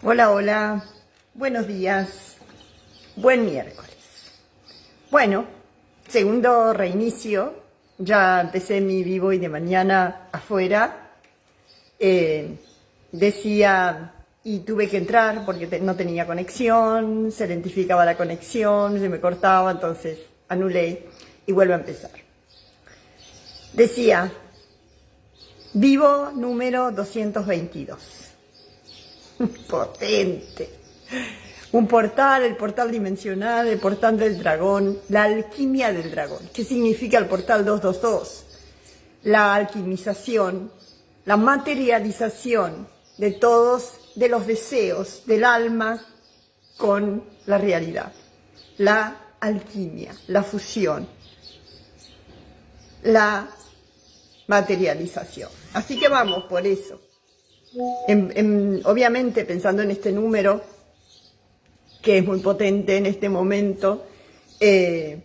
Hola, hola, buenos días, buen miércoles. Bueno, segundo reinicio, ya empecé mi vivo y de mañana afuera. Decía, y tuve que entrar porque no tenía conexión, se lentificaba la conexión, se me cortaba, entonces anulé y vuelvo a empezar. Decía, vivo número 222. Potente. Un portal, el portal dimensional, el portal del dragón, la alquimia del dragón. ¿Qué significa el portal 222? La alquimización, la materialización de todos de los deseos del alma con la realidad. La alquimia, la fusión, la materialización. Así que vamos por eso. Obviamente pensando en este número, que es muy potente en este momento, el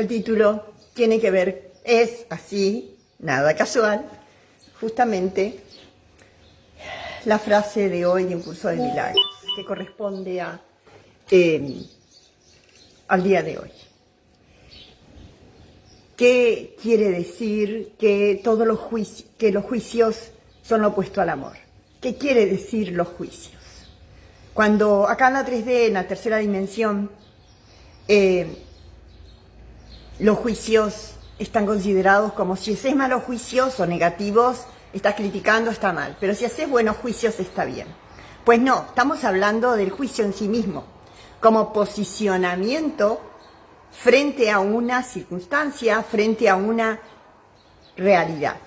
título tiene que ver, es así, nada casual, justamente la frase de hoy de Un Curso de Milagros, que corresponde al día de hoy. ¿Qué quiere decir que los juicios son lo opuesto al amor? ¿Qué quiere decir los juicios? Cuando acá en la 3D, en la tercera dimensión, los juicios están considerados como si haces malos juicios o negativos, estás criticando, está mal. Pero si haces buenos juicios, está bien. Pues no, estamos hablando del juicio en sí mismo, como posicionamiento frente a una circunstancia, frente a una realidad.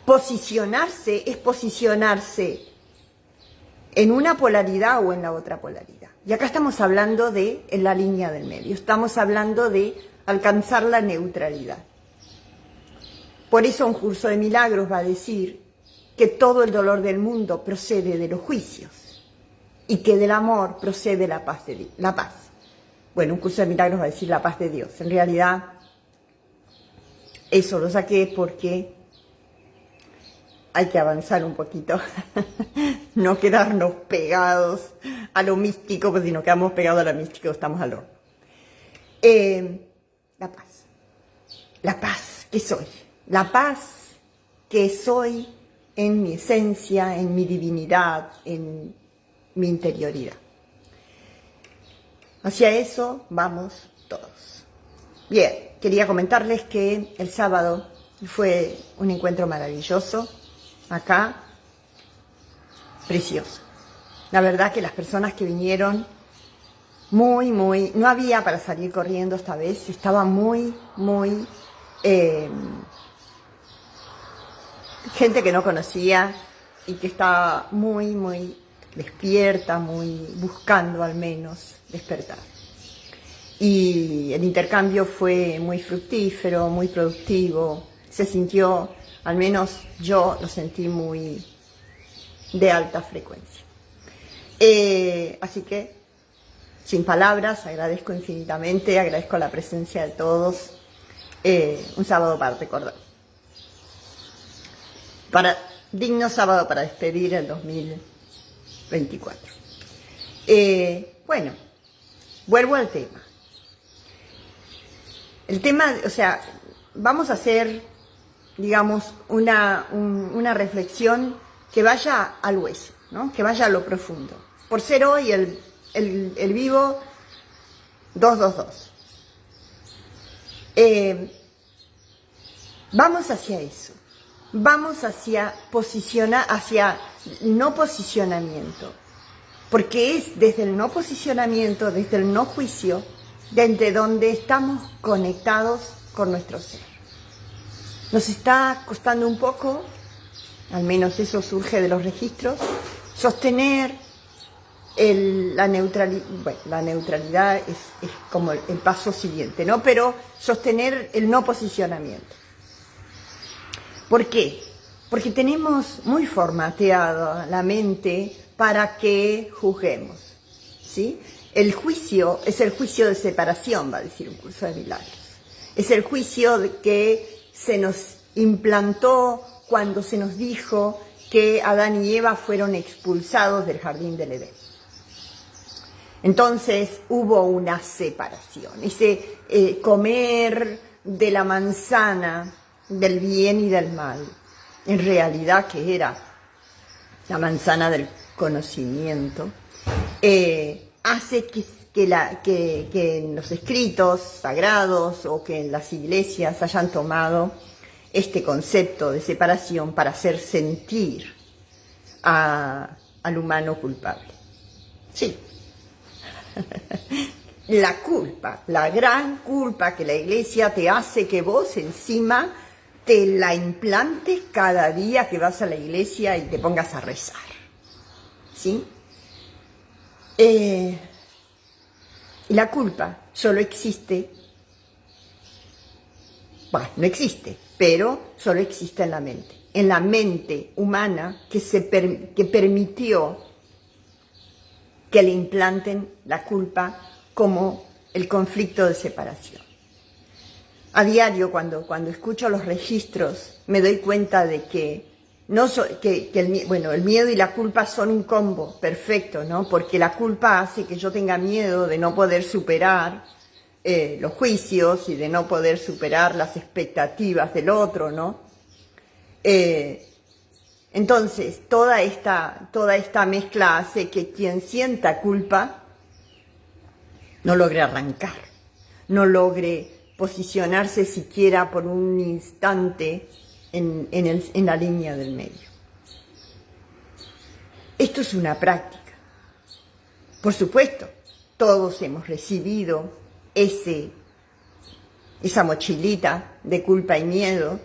Posicionarse es posicionarse en una polaridad o en la otra polaridad. Y acá estamos hablando de en la línea del medio, estamos hablando de alcanzar la neutralidad. Por eso Un Curso de Milagros va a decir que todo el dolor del mundo procede de los juicios y que del amor procede la paz. Bueno, Un Curso de Milagros va a decir la paz de Dios. En realidad, eso lo saqué porque hay que avanzar un poquito, no quedarnos pegados a lo místico, porque si nos quedamos pegados a lo místico estamos al horno. La paz, ¿qué soy? La paz que soy en mi esencia, en mi divinidad, en mi interioridad. Hacia eso vamos todos. Bien, quería comentarles que el sábado fue un encuentro maravilloso. Acá, precioso. La verdad que las personas que vinieron, no había para salir corriendo esta vez, estaba muy, gente que no conocía y que estaba muy despierta, muy buscando al menos despertar. Y el intercambio fue muy fructífero, muy productivo, se sintió, al menos yo lo sentí muy de alta frecuencia. Así que, sin palabras, agradezco infinitamente, agradezco la presencia de todos. Un sábado para recordar. Digno sábado para despedir el 2024. Bueno, vuelvo al tema. El tema, o sea, vamos a hacer, digamos, una reflexión que vaya al hueso, ¿no? Que vaya a lo profundo. Por ser hoy el vivo 222. Vamos hacia eso. Vamos hacia no posicionamiento. Porque es desde el no posicionamiento, desde el no juicio, desde donde estamos conectados con nuestro ser. Nos está costando un poco, al menos eso surge de los registros, sostener la neutralidad. Bueno, la neutralidad es como el paso siguiente, ¿no? Pero sostener el no posicionamiento. ¿Por qué? Porque tenemos muy formateada la mente para que juzguemos, ¿sí? El juicio es el juicio de separación, va a decir Un Curso de Milagros. Es el juicio de que se nos implantó cuando se nos dijo que Adán y Eva fueron expulsados del jardín del Edén. Entonces hubo una separación. Ese comer de la manzana del bien y del mal, en realidad que era la manzana del conocimiento, hace que en los escritos sagrados o que en las iglesias hayan tomado este concepto de separación para hacer sentir al humano culpable. Sí. La culpa, la gran culpa que la iglesia te hace que vos encima te la implantes cada día que vas a la iglesia y te pongas a rezar. ¿Sí? Y la culpa solo existe, bueno, no existe, pero solo existe en la mente humana que permitió que le implanten la culpa como el conflicto de separación. A diario, cuando escucho los registros, me doy cuenta de que el miedo y la culpa son un combo perfecto, ¿no? Porque la culpa hace que yo tenga miedo de no poder superar los juicios y de no poder superar las expectativas del otro, ¿no? Entonces, toda esta mezcla hace que quien sienta culpa no logre arrancar, no logre posicionarse siquiera por un instante en la línea del medio. Esto es una práctica. Por supuesto, todos hemos recibido esa mochilita de culpa y miedo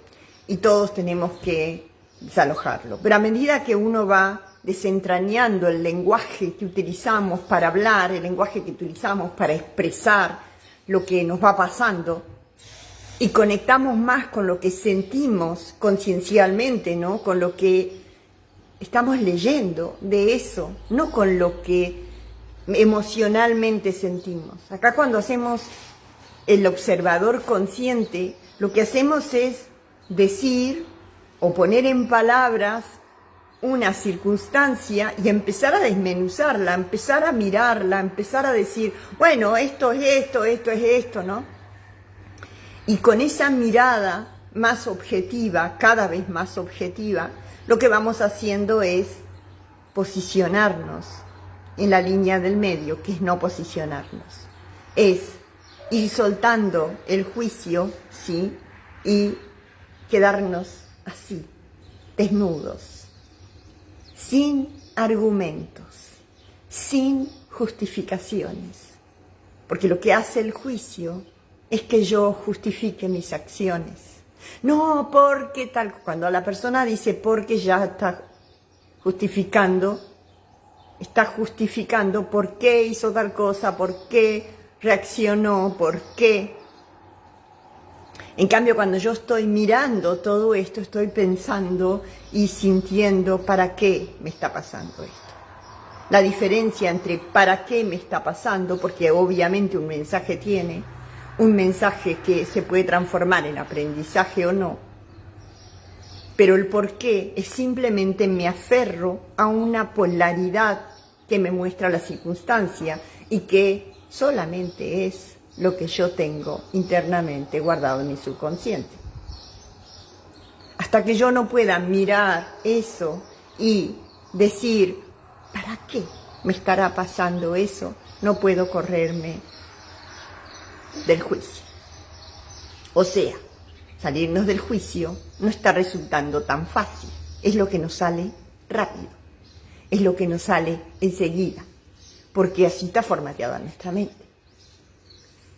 y todos tenemos que desalojarlo. Pero a medida que uno va desentrañando el lenguaje que utilizamos para hablar, el lenguaje que utilizamos para expresar lo que nos va pasando, y conectamos más con lo que sentimos conciencialmente, ¿no? Con lo que estamos leyendo de eso, no con lo que emocionalmente sentimos. Acá cuando hacemos el observador consciente, lo que hacemos es decir o poner en palabras una circunstancia y empezar a desmenuzarla, empezar a mirarla, empezar a decir, bueno, esto es esto, ¿no? Y con esa mirada más objetiva, cada vez más objetiva, lo que vamos haciendo es posicionarnos en la línea del medio, que es no posicionarnos. Es ir soltando el juicio, ¿sí? Y quedarnos así, desnudos, sin argumentos, sin justificaciones. Porque lo que hace el juicio es que yo justifique mis acciones. No, porque tal. Cuando la persona dice porque, ya está justificando por qué hizo tal cosa, por qué reaccionó, por qué. En cambio, cuando yo estoy mirando todo esto, estoy pensando y sintiendo para qué me está pasando esto. La diferencia entre para qué me está pasando, porque obviamente un mensaje tiene, un mensaje que se puede transformar en aprendizaje o no, pero el por qué es simplemente me aferro a una polaridad que me muestra la circunstancia y que solamente es lo que yo tengo internamente guardado en mi subconsciente. Hasta que yo no pueda mirar eso y decir, ¿para qué me estará pasando eso? No puedo correrme del juicio. O sea, salirnos del juicio no está resultando tan fácil. Es lo que nos sale rápido. Es lo que nos sale enseguida. Porque así está formateada nuestra mente.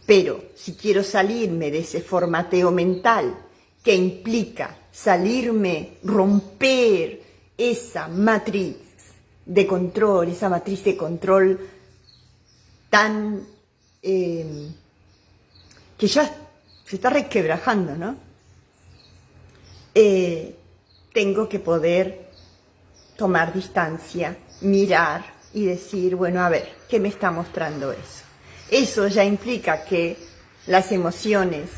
Pero si quiero salirme de ese formateo mental que implica salirme, romper esa matriz de control, tan que ya se está resquebrajando, ¿no? Tengo que poder tomar distancia, mirar y decir, bueno, a ver, ¿qué me está mostrando eso? Eso ya implica que las emociones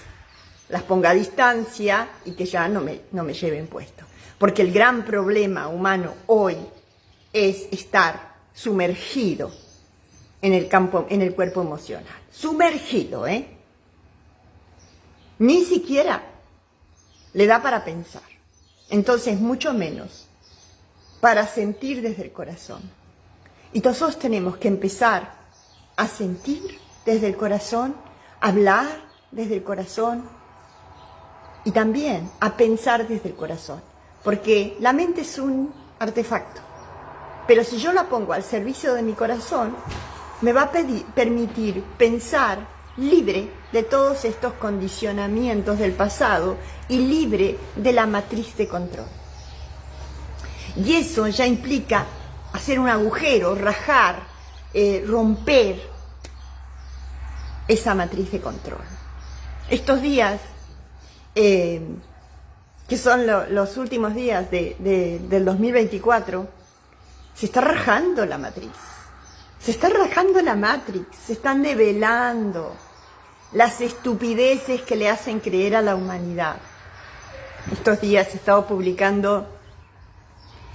las ponga a distancia y que ya no me lleven puesto. Porque el gran problema humano hoy es estar sumergido en el cuerpo emocional. Sumergido, Ni siquiera le da para pensar. Entonces, mucho menos para sentir desde el corazón. Y nosotros tenemos que empezar a sentir desde el corazón, hablar desde el corazón y también a pensar desde el corazón. Porque la mente es un artefacto. Pero si yo la pongo al servicio de mi corazón, me va a permitir pensar libre de todos estos condicionamientos del pasado y libre de la matriz de control. Y eso ya implica hacer un agujero, rajar, romper esa matriz de control. Estos días, que son los últimos días del 2024, se está rajando la matriz. Se está rajando la matrix, se están develando las estupideces que le hacen creer a la humanidad. Estos días he estado publicando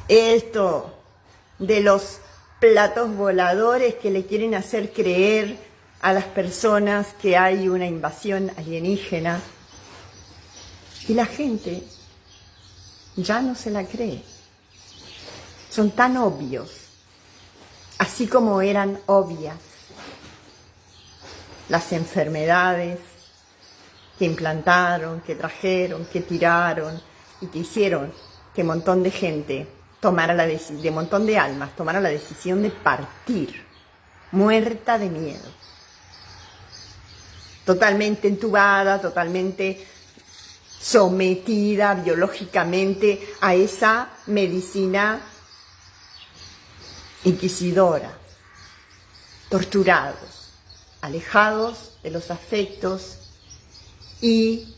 esto de los platos voladores que le quieren hacer creer a las personas que hay una invasión alienígena. Y la gente ya no se la cree. Son tan obvios, así como eran obvias las enfermedades que implantaron, que trajeron, que tiraron y que hicieron que un montón de gente tomara de un montón de almas tomara la decisión de partir, muerta de miedo, totalmente entubada, totalmente sometida biológicamente a esa medicina inquisidora, torturados, alejados de los afectos, y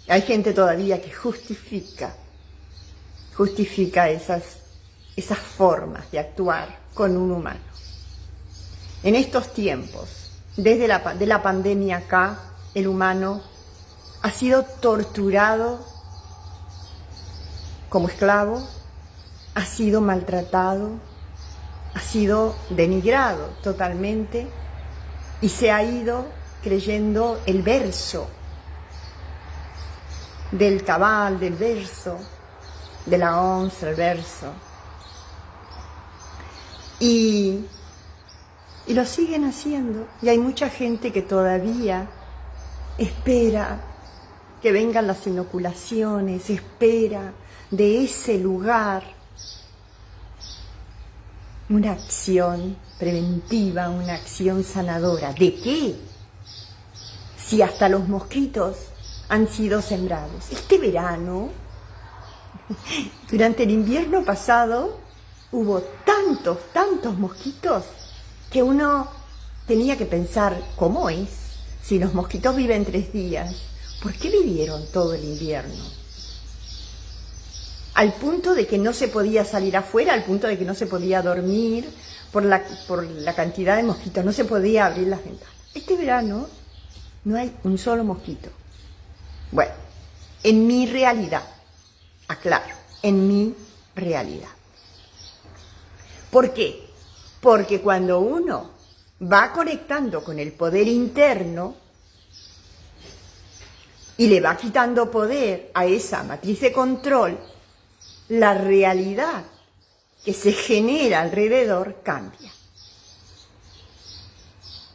hay gente todavía que justifica esas formas de actuar con un humano. En estos tiempos, desde la pandemia acá, el humano ha sido torturado como esclavo, ha sido maltratado, ha sido denigrado totalmente y se ha ido creyendo el verso del cabal, del verso, de la once, el verso. Y lo siguen haciendo. Y hay mucha gente que todavía espera que vengan las inoculaciones, espera de ese lugar una acción preventiva, una acción sanadora. ¿De qué? Si hasta los mosquitos han sido sembrados. Este verano, durante el invierno pasado, hubo tantos mosquitos que uno tenía que pensar, ¿cómo es? Si los mosquitos viven 3 días, ¿por qué vivieron todo el invierno? Al punto de que no se podía salir afuera, al punto de que no se podía dormir por la cantidad de mosquitos, no se podía abrir las ventanas. Este verano no hay un solo mosquito. Bueno, en mi realidad, aclaro, en mi realidad. ¿Por qué? Porque cuando uno va conectando con el poder interno y le va quitando poder a esa matriz de control, la realidad que se genera alrededor cambia.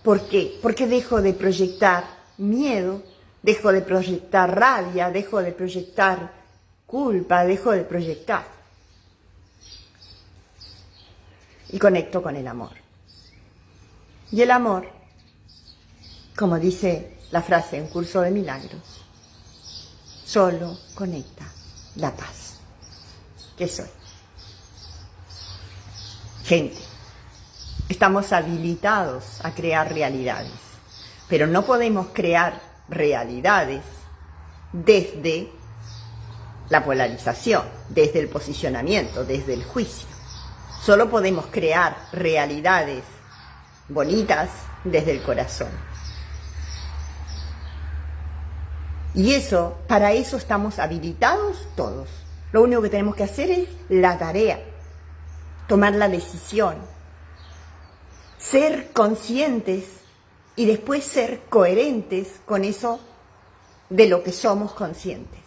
¿Por qué? Porque dejo de proyectar miedo, dejo de proyectar rabia, dejo de proyectar culpa, dejo de proyectar. Y conecto con el amor. Y el amor, como dice la frase en Curso de Milagros, solo conecta la paz. ¿Qué soy? Gente, estamos habilitados a crear realidades, pero no podemos crear realidades desde la polarización, desde el posicionamiento, desde el juicio. Solo podemos crear realidades bonitas desde el corazón. Y eso, para eso estamos habilitados todos. Lo único que tenemos que hacer es la tarea, tomar la decisión, ser conscientes y después ser coherentes con eso de lo que somos conscientes.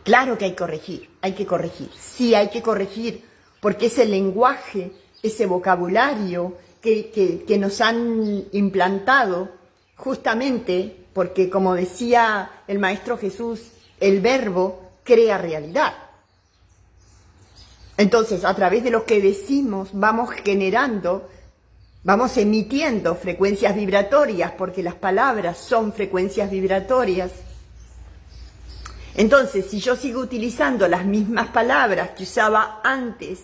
Claro que hay que corregir, sí hay que corregir, porque ese lenguaje, ese vocabulario que nos han implantado, justamente porque, como decía el Maestro Jesús, el verbo crea realidad. Entonces, a través de lo que decimos, vamos generando, vamos emitiendo frecuencias vibratorias, porque las palabras son frecuencias vibratorias. Entonces, si yo sigo utilizando las mismas palabras que usaba antes,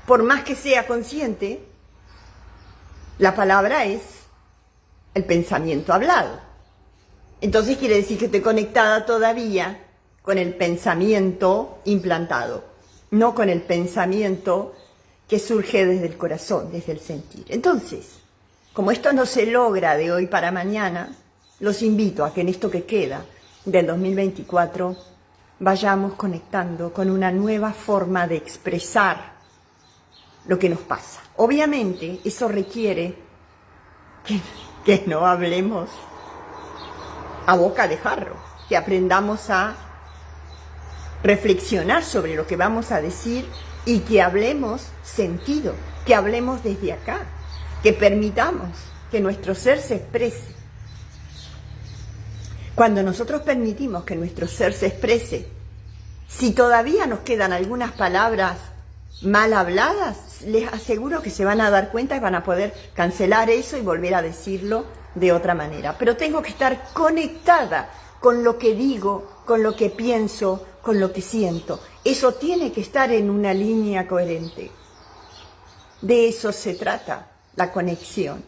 por más que sea consciente, la palabra es el pensamiento hablado. Entonces quiere decir que estoy conectada todavía con el pensamiento implantado, no con el pensamiento que surge desde el corazón, desde el sentir. Entonces, como esto no se logra de hoy para mañana, los invito a que en esto que queda del 2024 vayamos conectando con una nueva forma de expresar lo que nos pasa. Obviamente eso requiere que no hablemos a boca de jarro, que aprendamos a reflexionar sobre lo que vamos a decir y que hablemos sentido, que hablemos desde acá, que permitamos que nuestro ser se exprese. Cuando nosotros permitimos que nuestro ser se exprese, si todavía nos quedan algunas palabras mal habladas, les aseguro que se van a dar cuenta y van a poder cancelar eso y volver a decirlo de otra manera. Pero tengo que estar conectada con lo que digo, con lo que pienso, con lo que siento. Eso tiene que estar en una línea coherente. De eso se trata la conexión,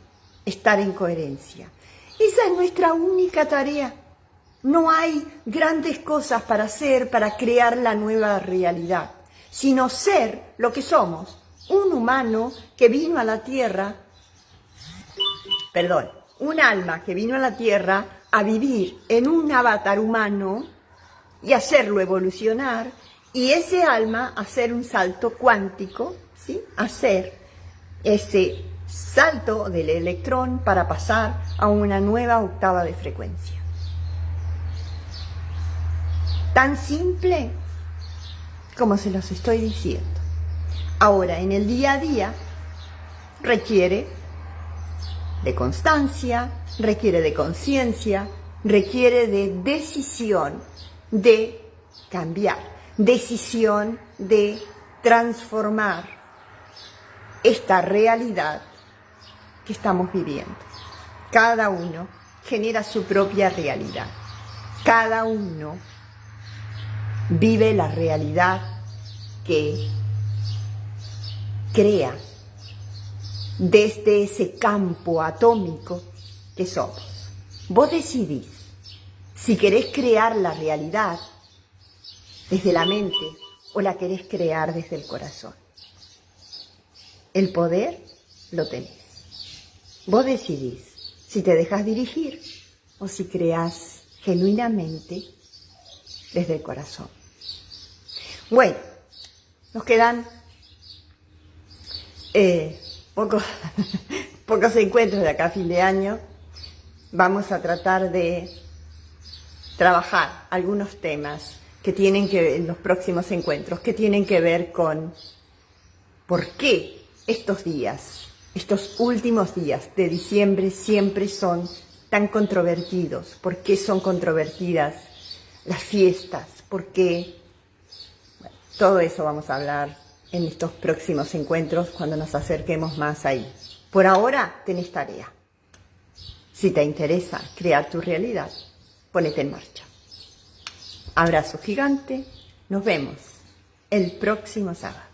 estar en coherencia. Esa es nuestra única tarea. No hay grandes cosas para hacer, para crear la nueva realidad, sino ser lo que somos, un humano que vino a la Tierra, un alma que vino a la Tierra a vivir en un avatar humano y hacerlo evolucionar, y ese alma hacer un salto cuántico, ¿sí? Hacer ese salto del electrón para pasar a una nueva octava de frecuencia. Tan simple como se los estoy diciendo. Ahora, en el día a día, requiere de constancia, requiere de conciencia, requiere de decisión de cambiar, decisión de transformar esta realidad que estamos viviendo. Cada uno genera su propia realidad. Cada uno vive la realidad que crea desde ese campo atómico que somos. Vos decidís si querés crear la realidad desde la mente o la querés crear desde el corazón. El poder lo tenés. Vos decidís si te dejas dirigir o si creás genuinamente desde el corazón. Bueno, nos quedan pocos encuentros de acá a fin de año. Vamos a tratar de trabajar algunos temas que tienen que ver en los próximos encuentros, que tienen que ver con por qué estos días, estos últimos días de diciembre siempre son tan controvertidos, por qué son controvertidas las fiestas, por qué. Bueno, todo eso vamos a hablar en estos próximos encuentros cuando nos acerquemos más ahí. Por ahora tenés tarea. Si te interesa crear tu realidad, ponete en marcha. Abrazo gigante, nos vemos el próximo sábado.